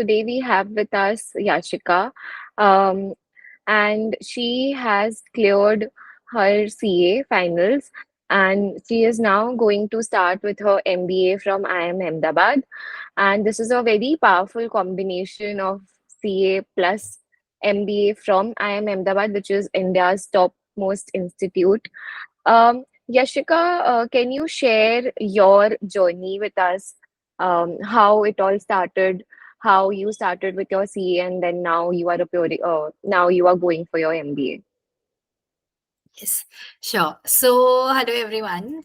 today we have with us Yashika, um, and she has cleared her CA finals, and she is now going to start with her MBA from IIM Ahmedabad. And this is a very powerful combination of CA plus MBA from IIM Ahmedabad, which is India's topmost institute. Yashika, can you share your journey with us? How it all started, how you started with your CA, and then now you are now you are going for your MBA. Yes, sure. So, hello everyone.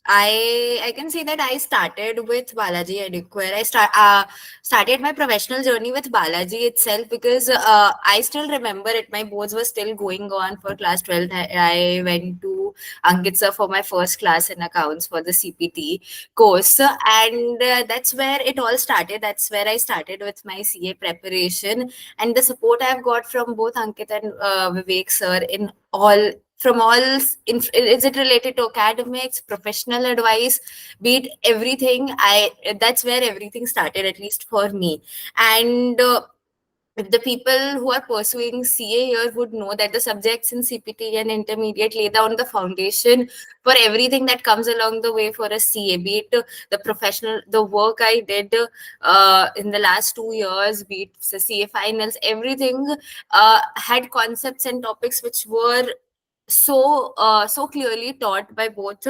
I can say that I started with Balaji Educare. I started my professional journey with Balaji itself because I still remember it. My boards were still going on for class 12. I went to Ankit sir for my first class in accounts for the CPT course, and that's where it all started. That's where I started with my CA preparation, and the support I've got from both Ankit and Vivek sir in all from all is it related to academics, professional advice, be it everything. I That's where everything started, at least for me. And the people who are pursuing CA here would know that the subjects in CPT and intermediate lay down the foundation for everything that comes along the way for a CA, be it the work I did in the last 2 years, be it the CA finals, everything had concepts and topics which were so clearly taught by both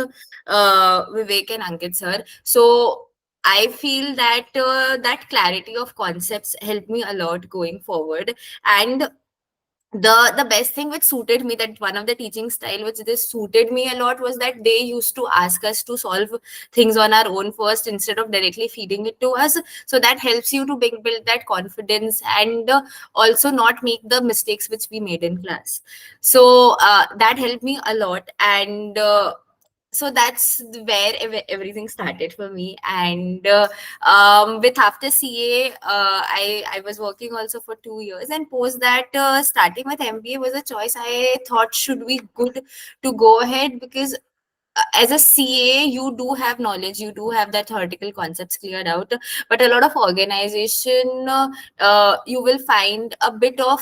Vivek and Ankit sir. So I feel that that clarity of concepts helped me a lot going forward. And the best thing which suited me, that one of the teaching style which this suited me a lot, was that they used to ask us to solve things on our own first instead of directly feeding it to us. So that helps you to build that confidence, and also not make the mistakes which we made in class. So that helped me a lot. And so that's where everything started for me. And with after CA, I was working also for 2 years, and post that, starting with MBA was a choice I thought should be good to go ahead, because as a CA, you do have knowledge, you do have that theoretical concepts cleared out, but a lot of organization, you will find a bit of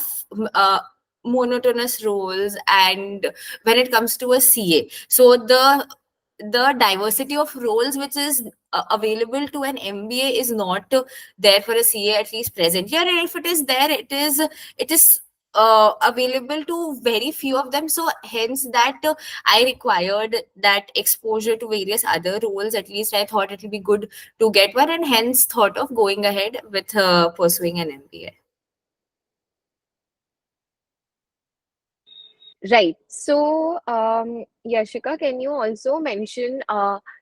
monotonous roles. And when it comes to a CA, so the diversity of roles which is available to an MBA is not there for a CA, at least present here. And if it is there, it is available to very few of them. So hence that I required that exposure to various other roles. At least I thought it will be good to get one, and hence thought of going ahead with pursuing an MBA. Right. So, Yashika, can you also mention,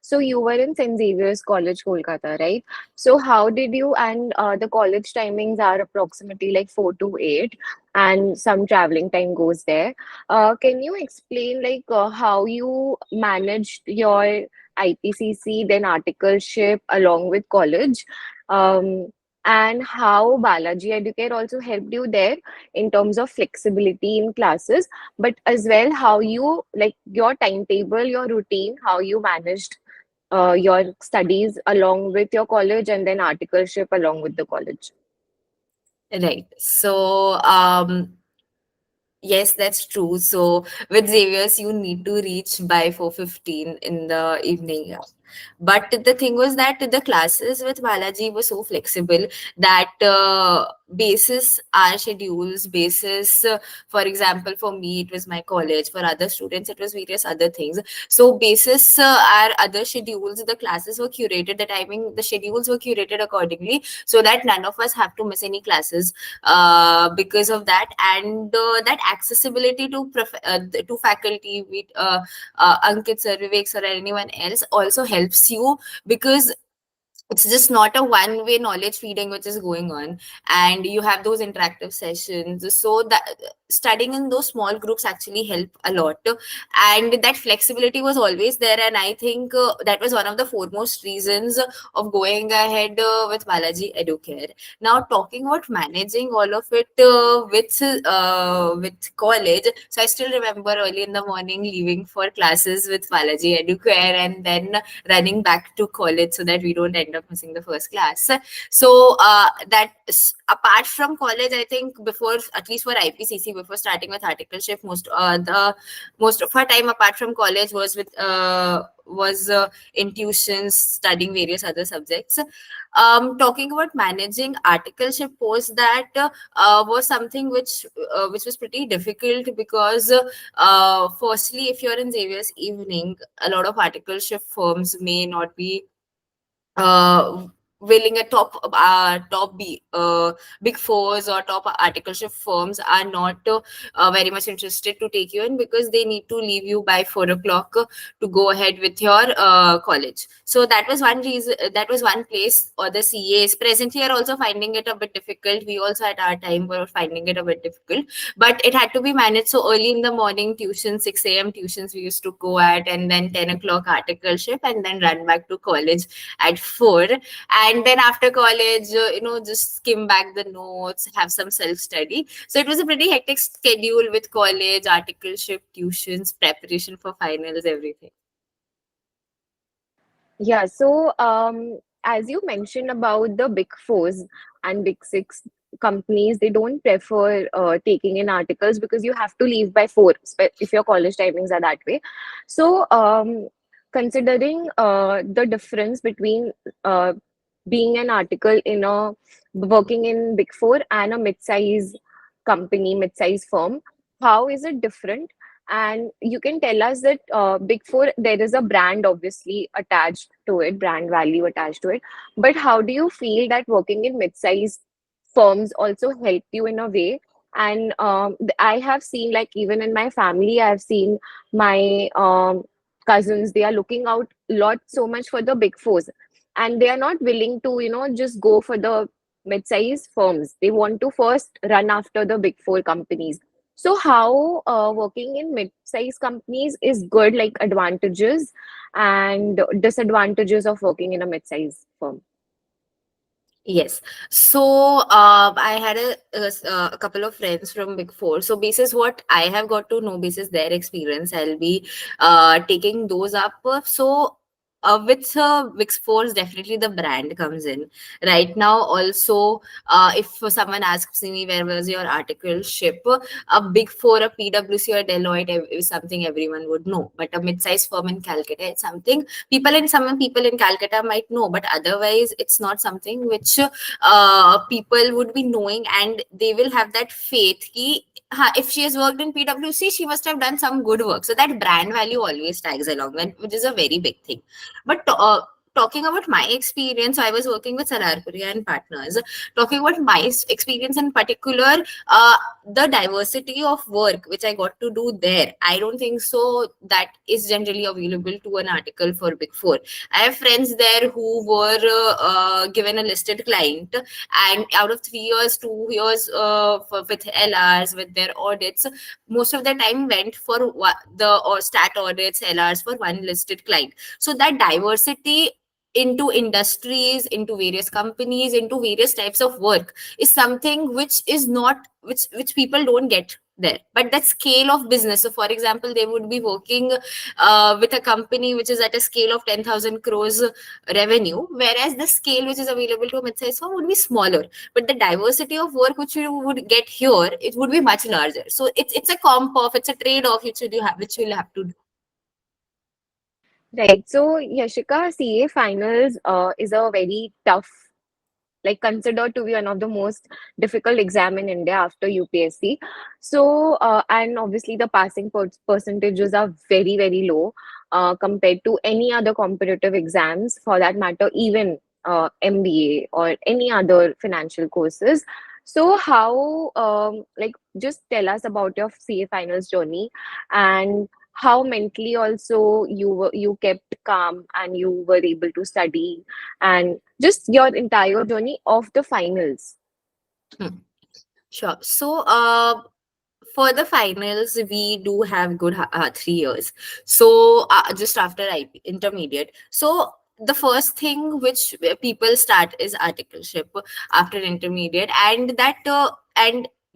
so you were in St. Xavier's College, Kolkata, right? So how did you, and the college timings are approximately like 4 to 8, and some traveling time goes there. Can you explain like how you managed your IPCC, then articleship along with college? Um, and how Balaji Educare also helped you there in terms of flexibility in classes, but as well how you like your timetable, your routine, how you managed your studies along with your college and then articleship along with the college. Right. So yes, that's true. So with Xavier's, you need to reach by 4:15 in the evening. Yeah. But the thing was that the classes with Balaji were so flexible that basis our schedules, basis, for example, for me, it was my college. For other students, it was various other things. So basis our other schedules, the classes were curated, the timing, the schedules were curated accordingly, so that none of us have to miss any classes because of that. And that accessibility to faculty with Ankit sir, Vivek sir, or anyone else also helps you, because it's just not a one way knowledge feeding which is going on, and you have those interactive sessions. So that studying in those small groups actually help a lot. And that flexibility was always there, and I think that was one of the foremost reasons of going ahead with Balaji Educare. Now, talking about managing all of it with college, so I still remember early in the morning leaving for classes with Balaji Educare, and then running back to college so that we don't end up missing the first class. So apart from college, I think before, at least for IPCC, before starting with articleship, most of our time apart from college was in tuitions, studying various other subjects. Talking about managing articleship posts, that was something which was pretty difficult, because firstly, if you're in Xavier's evening, a lot of articleship firms may not be uh, willing. A big fours or top articleship firms are not very much interested to take you in, because they need to leave you by 4 o'clock to go ahead with your college. So that was one reason, that was one place. Or the CAs presently are also finding it a bit difficult. We also at our time were finding it a bit difficult, but it had to be managed. So early in the morning tuition, 6 a.m. tuitions we used to go at, and then 10 o'clock articleship, and then run back to college at 4. And then after college, just skim back the notes, have some self study. So it was a pretty hectic schedule with college, articleship, tuitions, preparation for finals, everything. Yeah, so as you mentioned about the big fours and big six companies, they don't prefer taking in articles because you have to leave by 4 if your college timings are that way. So, considering the difference between being an article in a working in big four and a mid-size company, mid-size firm, how is it different? And you can tell us that Big Four, there is a brand obviously attached to it, brand value attached to it. But how do you feel that working in mid-sized firms also help you in a way? And I have seen, like, even in my family, I have seen my cousins, they are looking out a lot so much for the Big Fours. And they are not willing to, just go for the mid-sized firms. They want to first run after the Big Four companies. So how working in mid-sized companies is good, like advantages and disadvantages of working in a mid-sized firm? Yes. So I had a couple of friends from Big Four. So basis what I have got to know, basis their experience, I'll be taking those up. So with Big Fours, definitely the brand comes in. Right now, also, if someone asks me where was your articleship, a Big Four, a PwC or Deloitte is something everyone would know. But a mid-sized firm in Calcutta, it's something some people in Calcutta might know, but otherwise it's not something which people would be knowing, and they will have that faith ki, if she has worked in PwC, she must have done some good work. So that brand value always tags along, which is a very big thing. But talking about my experience, I was working with Salarpuri and partners. Talking about my experience in particular, the diversity of work which I got to do there, I don't think so that is generally available to an article for Big Four. I have friends there who were given a listed client, and out of 3 years, 2 years with LRs, with their audits, most of the time went for the or stat audits, LRs for one listed client. So that diversity into industries, into various companies, into various types of work is something which is not which people don't get there. But that scale of business, so for example, they would be working with a company which is at a scale of 10,000 crores revenue, whereas the scale which is available to a mid-sized firm would be smaller. But the diversity of work which you would get here, it would be much larger. So it's a comp off, it's a trade off which you'll have to do. Right. So, Yashika, CA finals is a very tough, like considered to be one of the most difficult exam in India after UPSC. So, and obviously the passing percentages are very, very low compared to any other competitive exams, for that matter, even MBA or any other financial courses. So, how, like, just tell us about your CA finals journey and how mentally also you kept calm and you were able to study and just your entire journey of the finals. Hmm. Sure. So, for the finals, we do have good 3 years. So, just after intermediate. So, the first thing which people start is articleship after intermediate, and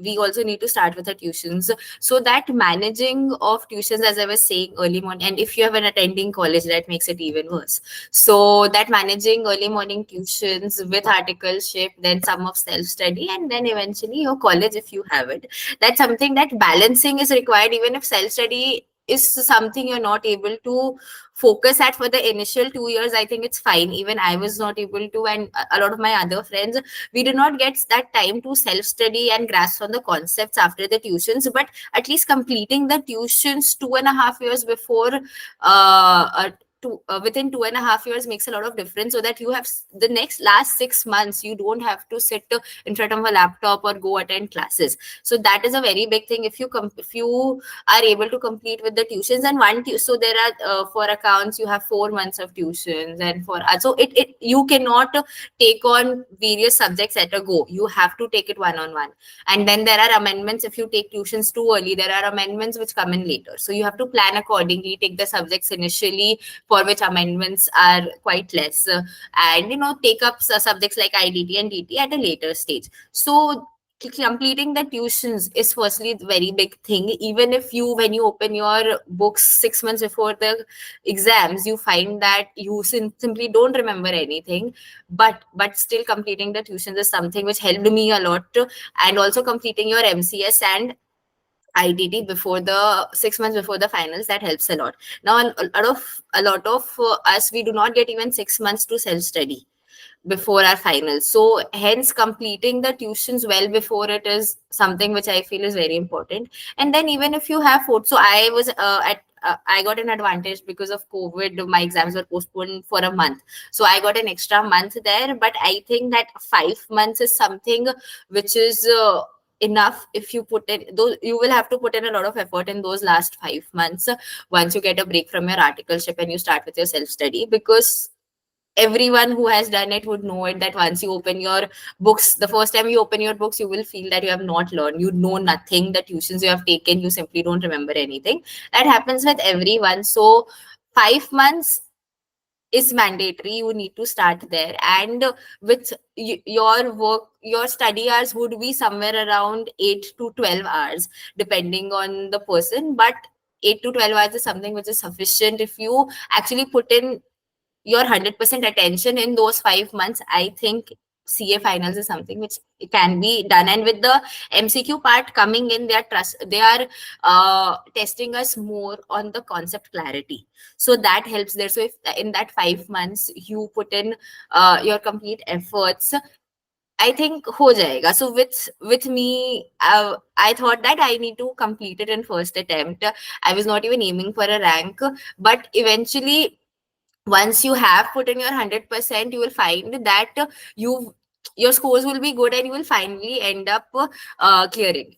we also need to start with the tuitions. So that managing of tuitions, as I was saying, early morning, and if you have an attending college, that makes it even worse. So that managing early morning tuitions with articleship, then some of self study, and then eventually your college if you have it, that's something that balancing is required. Even if self study is something you're not able to focus at for the initial 2 years, I think it's fine. Even I was not able to, and a lot of my other friends, we do not get that time to self study and grasp on the concepts after the tuitions. But at least completing the tuitions 2.5 years before, within 2.5 years makes a lot of difference, so that you have the next last 6 months, you don't have to sit in front of a laptop or go attend classes. So that is a very big thing. If you are able to complete with the tuitions, and so there are, for accounts you have 4 months of tuitions, and for so it you cannot take on various subjects at a go. You have to take it one on one. And then there are amendments. If you take tuitions too early, there are amendments which come in later, so you have to plan accordingly, take the subjects initially for which amendments are quite less, and take up subjects like IDT and DT at a later stage. So completing the tuitions is firstly the very big thing. Even if you, when you open your books 6 months before the exams, you find that you simply don't remember anything, but still completing the tuitions is something which helped me a lot. And also completing your MCS and IDT before the 6 months before the finals, that helps a lot. Now a lot of us, we do not get even 6 months to self study before our finals. So hence completing the tuitions well before it is something which I feel is very important. And then even if you have food, so I was at I got an advantage because of COVID. My exams were postponed for a month, so I got an extra month there. But I think that 5 months is something which is enough. If you put in those, you will have to put in a lot of effort in those last 5 months, once you get a break from your articleship and you start with your self study. Because everyone who has done it would know it, that once you open your books, the first time you open your books, you will feel that you have not learned, you know nothing. The tuitions you have taken, you simply don't remember anything. That happens with everyone. So 5 months is mandatory, you need to start there. And with your work, your study hours would be somewhere around 8 to 12 hours depending on the person. But 8 to 12 hours is something which is sufficient if you actually put in your 100% attention in those 5 months. I think CA finals is something which can be done. And with the MCQ part coming in, they are testing us more on the concept clarity, so that helps there. So if in that 5 months you put in your complete efforts, I think ho jayega. So with me, I thought that I need to complete it in first attempt. I was not even aiming for a rank, but eventually, once you have put in your 100%, you will find that you your scores will be good, and you will finally end up clearing.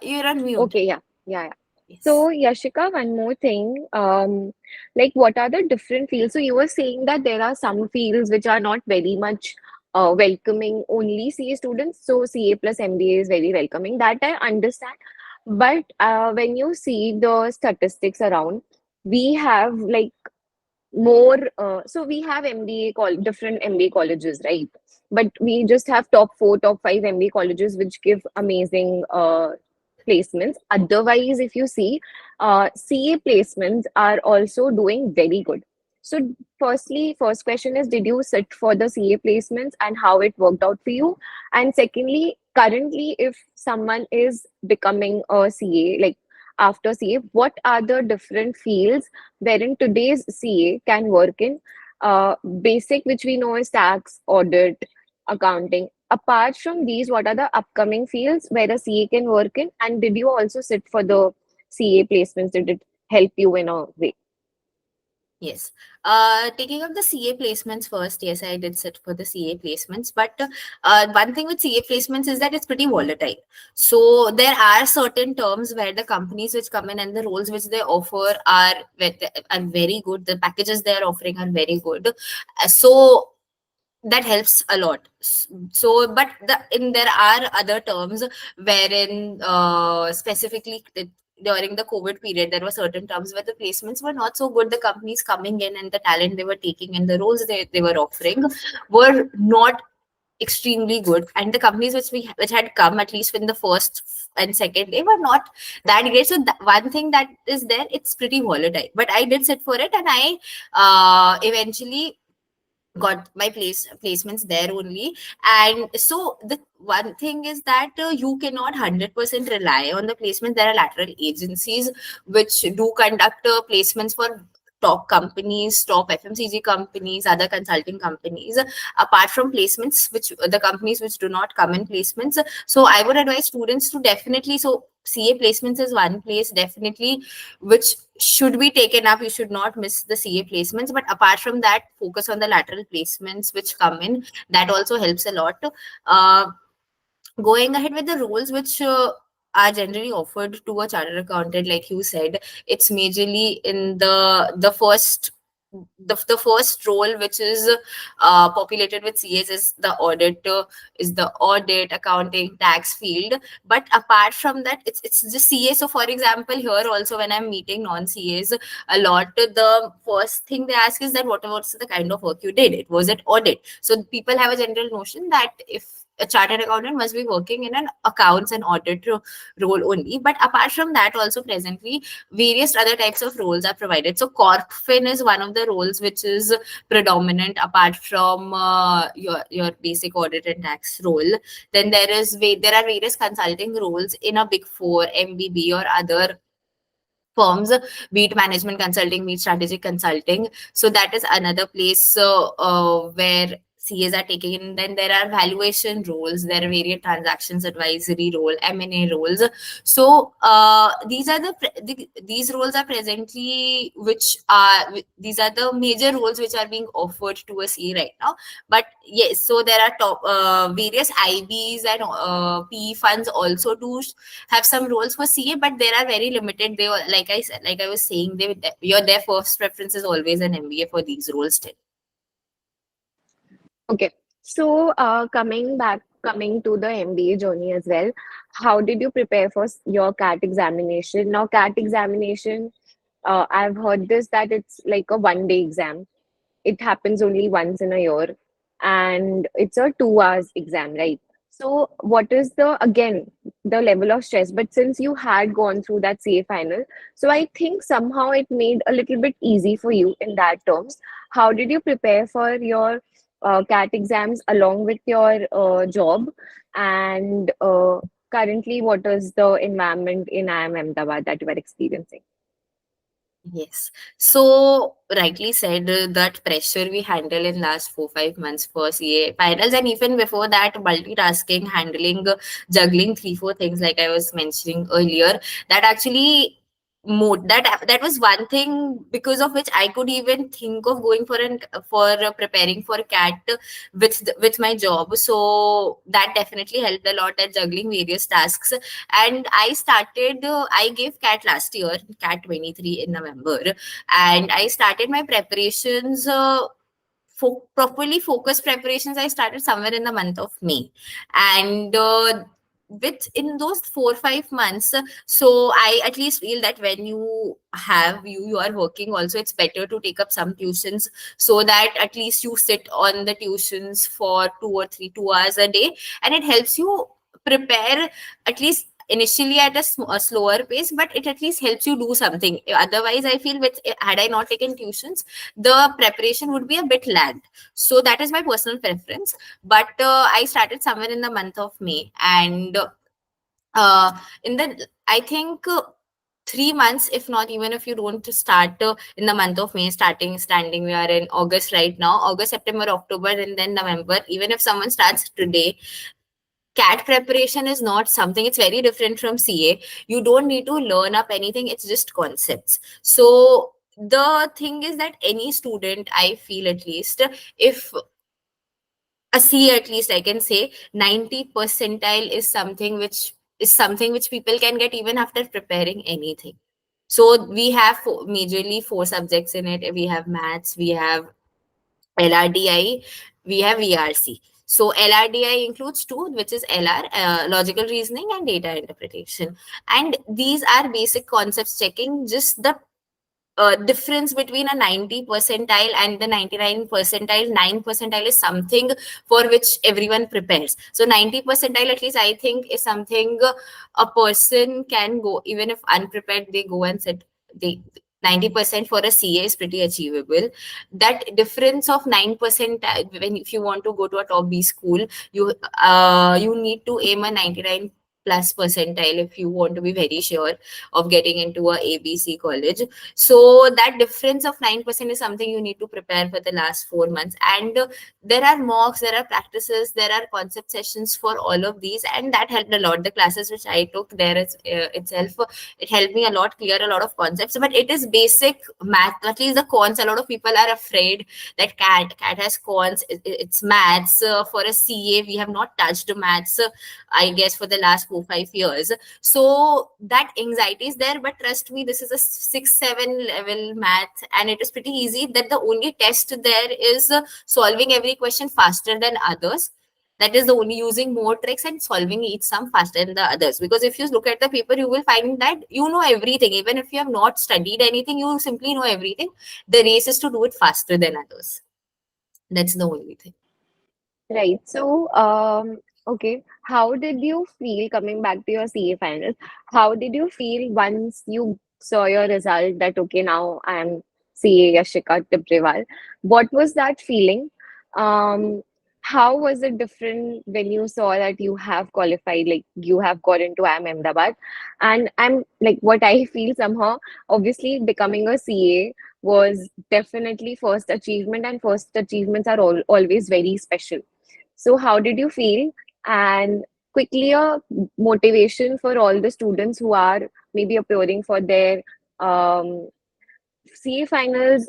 You're on mute. Okay, yeah, yeah, yeah. Yes. So, Yashika, one more thing. Like, what are the different fields? So, you were saying that there are some fields which are not very much welcoming only CA students. So, CA plus MBA is very welcoming. That I understand. But when you see the statistics around, we have like more so we have MBA call different MBA colleges, right? But we just have top four, top five MBA colleges which give amazing placements. Otherwise, if you see, CA placements are also doing very good. So, firstly, first question is, did you sit for the CA placements and how it worked out for you? And secondly, currently, if someone is becoming a CA, like after CA, what are the different fields wherein today's CA can work in? Basic, which we know is tax, audit, accounting. Apart from these, what are the upcoming fields where a CA can work in? And did you also sit for the CA placements? Did it help you in a way? Yes. Taking up the CA placements first, yes, I did sit for the CA placements. But one thing with CA placements is that it's pretty volatile. So there are certain terms where the companies which come in and the roles which they offer are very good. The packages they are offering are very good. So that helps a lot. So but there are other terms wherein specifically during the COVID period, there were certain terms where the placements were not so good. The companies coming in and the talent they were taking and the roles they were offering were not extremely good, and the companies which had come at least in the first and second day were not that great. So one thing that is there, it's pretty volatile, but I did sit for it, and I eventually got my placements there only. And so the one thing is that you cannot 100% rely on the placement. There are lateral agencies which do conduct placements for top companies, top FMCG companies, other consulting companies, apart from placements, which the companies which do not come in placements. So I would advise students to definitely, so CA placements is one place definitely which should be taken up. You should not miss the CA placements. But apart from that, focus on the lateral placements which come in. That also helps a lot. Uh, Going ahead with the roles which are generally offered to a chartered accountant, like you said, it's majorly in the first role which is populated with CAs is the auditor, is the audit, accounting, tax field. But apart from that, it's just CA. So for example, here also when I'm meeting non-CAs a lot, the first thing they ask is that what's the kind of work you did? It was it audit. So people have a general notion that if a chartered accountant must be working in an accounts and audit role only. But apart from that, also presently, various other types of roles are provided. So corpfin is one of the roles which is predominant apart from your basic audit and tax role. Then there are various consulting roles in a big four, MBB or other firms, be it management consulting, be it strategic consulting. So that is another place where CAs are taking in. Then there are valuation roles, there are various transactions advisory role, M&A roles. So these roles are presently these are the major roles which are being offered to a CA right now. But yes, so there are top various IBs and PE funds also do have some roles for CA, but they are very limited. They were, like I was saying, their first preference is always an MBA for these roles still. Okay. So, coming to the MBA journey as well, how did you prepare for your CAT examination? Now, CAT examination, I've heard this that it's like a 1 day exam. It happens only once in a year, and it's a 2 hours exam, right? So, what is the level of stress? But since you had gone through that CA final, so I think somehow it made a little bit easy for you in that terms. How did you prepare for your CAT exams along with your job? And currently, what is the environment in IIM Ahmedabad that you are experiencing? Yes. So rightly said, that pressure we handle in last 4 5 months for CA finals, and even before that, multitasking, handling, juggling three four things like I was mentioning earlier. That actually that was one thing because of which I could even think of going for preparing for CAT with my job. So that definitely helped a lot at juggling various tasks. And I gave CAT last year, CAT 23 in November, and I started my preparations. Properly focused preparations I started somewhere in the month of May, and with in those 4 5 months, so I at least feel that when you are working also, it's better to take up some tuitions, so that at least you sit on the tuitions for 2 or 3 2 hours a day, and it helps you prepare at least initially at a slower pace, but it at least helps you do something. Otherwise I feel, with had I not taken tuitions, the preparation would be a bit lagged. So that is my personal preference. But I started somewhere in the month of May, and in the I think 3 months, if not, even if you don't start in the month of May, standing, we are in August right now, August, September, October, and then November. Even if someone starts today, CAT preparation is not something, it's very different from CA. You don't need to learn up anything, it's just concepts. So the thing is that any student, I feel at least, if a C at least, I can say 90 percentile is something which people can get even after preparing anything. So we have majorly four subjects in it. We have maths, we have LRDI, we have VRC. So LRDI includes two, which is LR, logical reasoning and data interpretation. And these are basic concepts checking just the difference between a 90 percentile and the 99 percentile. 9 percentile is something for which everyone prepares. So 90 percentile, at least I think, is something a person can go, even if unprepared, they go and sit. They 90% for a CA is pretty achievable. That difference of 9%, when if you want to go to a top B school, you need to aim a 99 plus percentile if you want to be very sure of getting into a ABC college. So that difference of 9% is something you need to prepare for the last 4 months. And there are mocks, there are practices, there are concept sessions for all of these, and that helped a lot. The classes which I took there itself, it helped me a lot clear a lot of concepts. But it is basic math, at least the cons. A lot of people are afraid that cat has cons. It's maths. For a CA, we have not touched maths, I guess, for the last 4 5 years. So that anxiety is there, but trust me, this is a 6 7 level math, and it is pretty easy. That the only test there is solving every question faster than others. That is the only, using more tricks and solving each sum faster than the others. Because if you look at the paper, you will find that you know everything. Even if you have not studied anything, you simply know everything. The race is to do it faster than others. That's the only thing. Right. So, okay, how did you feel coming back to your CA finals? How did you feel once you saw your result that, okay, now I am CA Yashika Tibrewal? What was that feeling? Um, how was it different when you saw that you have qualified, like you have got into IIM Ahmedabad? And I'm like, what I feel somehow, obviously, becoming a CA was definitely first achievement, and first achievements are always very special. So, how did you feel? And quickly, a motivation for all the students who are maybe appearing for their CA finals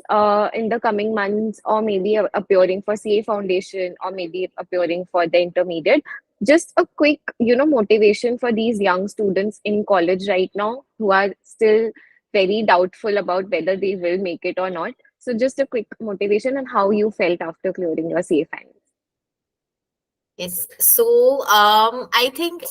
in the coming months, or maybe appearing for CA foundation, or maybe appearing for the intermediate. Just a quick, motivation for these young students in college right now who are still very doubtful about whether they will make it or not. So, just a quick motivation and how you felt after clearing your CA finals. Yes. So I think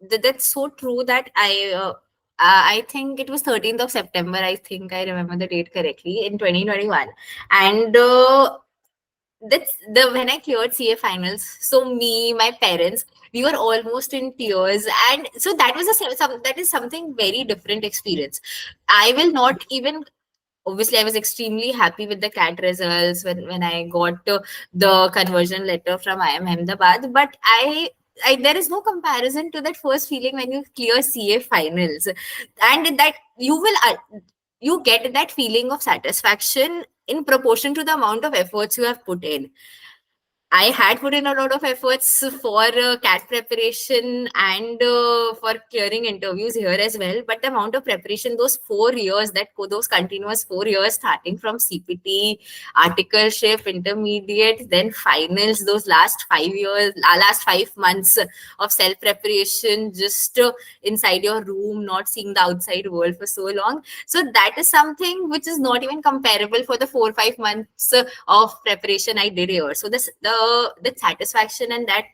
that's so true that I think it was 13th of September. I think I remember the date correctly, in 2021. And that's the when I cleared CA finals. So me, my parents, we were almost in tears, and so that was that is something very different experience. I will not even, obviously I was extremely happy with the cat results when I got the conversion letter from IIM Ahmedabad. But there is no comparison to that first feeling when you clear CA finals, and that you get that feeling of satisfaction in proportion to the amount of efforts you have put in. I had put in a lot of efforts for CAT preparation and for clearing interviews here as well. But the amount of preparation, those 4 years, those continuous 4 years, starting from CPT, articleship, intermediate, then finals, those last 5 years, last 5 months of self preparation, just inside your room, not seeing the outside world for so long. So that is something which is not even comparable for the 4 5 months of preparation I did here. So the satisfaction and that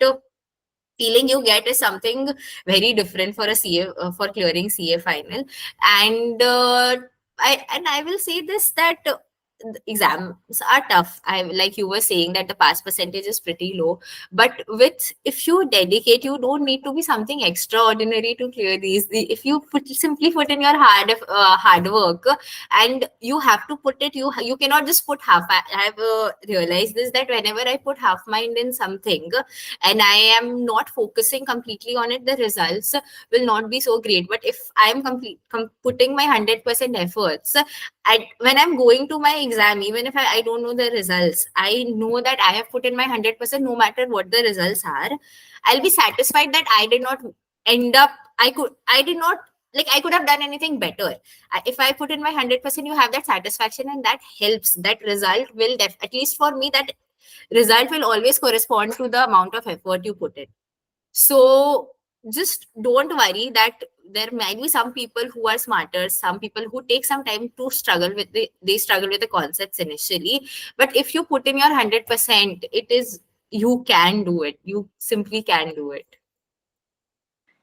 feeling you get is something very different for a CA, for clearing CA final. And I will say this, that the exams are tough. I, like you were saying, that the pass percentage is pretty low, but with, if you dedicate, you don't need to be something extraordinary to clear these. If you simply put in your hard work, and you have to put it, you cannot just put half. I have realized this, that whenever I put half mind in something and I am not focusing completely on it, the results will not be so great. But if I am putting my 100% efforts, when I'm going to my exam, even if I don't know the results, I know that I have put in my 100%. No matter what the results are, I'll be satisfied that I did not end up, I did not, like, I could have done anything better. If I put in my 100%, you have that satisfaction, and that helps. That result will at least for me, that result will always correspond to the amount of effort you put in. So just don't worry that there might be some people who are smarter, some people who take some time to struggle they struggle with the concepts initially. But if you put in your 100%, it is you can do it. You simply can do it.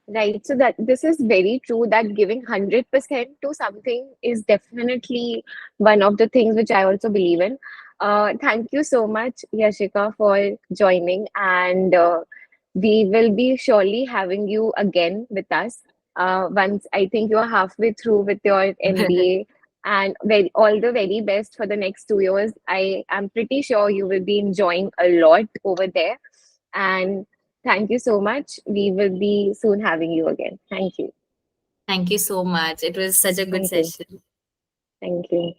Right. So that this is very true that giving 100% to something is definitely one of the things which I also believe in. Thank you so much, Yashika, for joining, and we will be surely having you again with us once I think you're halfway through with your MBA. And very, all the very best for the next 2 years. I am pretty sure you will be enjoying a lot over there. And thank you so much. We will be soon having you again. Thank you. Thank you so much. It was such a good Thank you. session. Thank you.